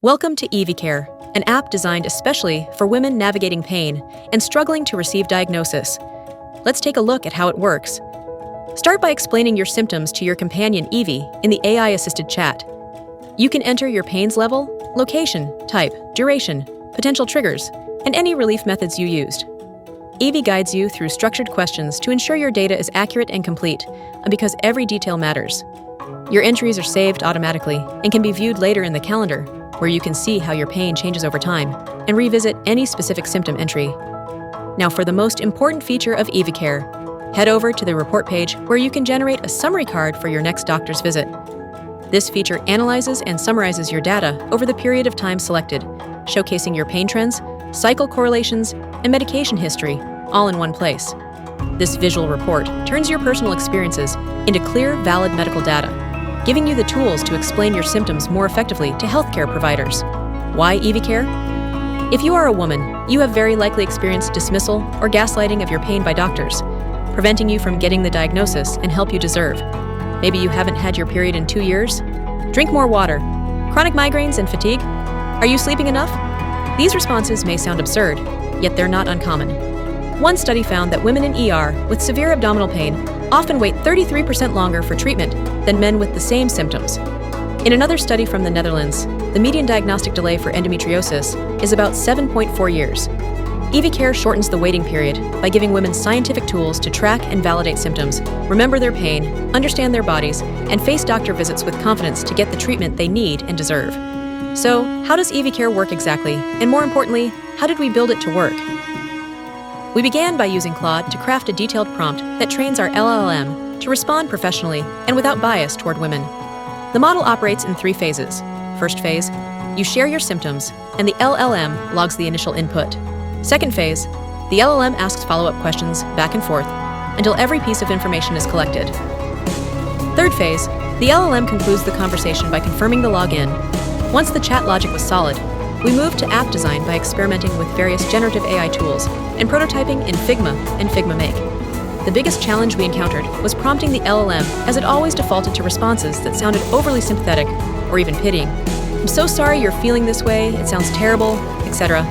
Welcome to EviCare, an app designed especially for women navigating pain and struggling to receive diagnosis. Let's take a look at how it works. Start by explaining your symptoms to your companion Evie in the AI-assisted chat. You can enter your pain's level, location, type, duration, potential triggers, and any relief methods you used. Evie guides you through structured questions to ensure your data is accurate and complete, and because every detail matters. Your entries are saved automatically and can be viewed later in the calendar, where you can see how your pain changes over time and revisit any specific symptom entry. Now for the most important feature of EviCare, head over to the report page where you can generate a summary card for your next doctor's visit. This feature analyzes and summarizes your data over the period of time selected, showcasing your pain trends, cycle correlations, and medication history, all in one place. This visual report turns your personal experiences into clear, valid medical data, giving you the tools to explain your symptoms more effectively to healthcare providers. Why EviCare? If you are a woman, you have very likely experienced dismissal or gaslighting of your pain by doctors, preventing you from getting the diagnosis and help you deserve. Maybe you haven't had your period in 2 years? Drink more water. Chronic migraines and fatigue? Are you sleeping enough? These responses may sound absurd, yet they're not uncommon. One study found that women in ER with severe abdominal pain often wait 33% longer for treatment than men with the same symptoms. In another study from the Netherlands, the median diagnostic delay for endometriosis is about 7.4 years. EviCare shortens the waiting period by giving women scientific tools to track and validate symptoms, remember their pain, understand their bodies, and face doctor visits with confidence to get the treatment they need and deserve. So, how does EviCare work exactly? And more importantly, how did we build it to work? We began by using Claude to craft a detailed prompt that trains our LLM to respond professionally and without bias toward women. The model operates in 3 phases. First phase, you share your symptoms, and the LLM logs the initial input. Second phase, the LLM asks follow-up questions back and forth until every piece of information is collected. Third phase, the LLM concludes the conversation by confirming the login. Once the chat logic was solid, we moved to app design by experimenting with various generative AI tools and prototyping in Figma and Figma Make. The biggest challenge we encountered was prompting the LLM, as it always defaulted to responses that sounded overly sympathetic or even pitying. "I'm so sorry you're feeling this way, it sounds terrible," etc.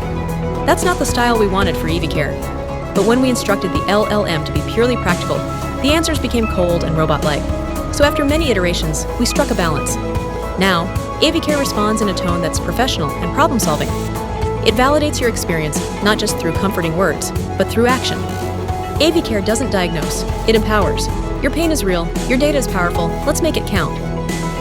That's not the style we wanted for EviCare. But when we instructed the LLM to be purely practical, the answers became cold and robot-like. So after many iterations, we struck a balance. Now, EviCare responds in a tone that's professional and problem-solving. It validates your experience not just through comforting words, but through action. EviCare doesn't diagnose, it empowers. Your pain is real, your data is powerful, let's make it count.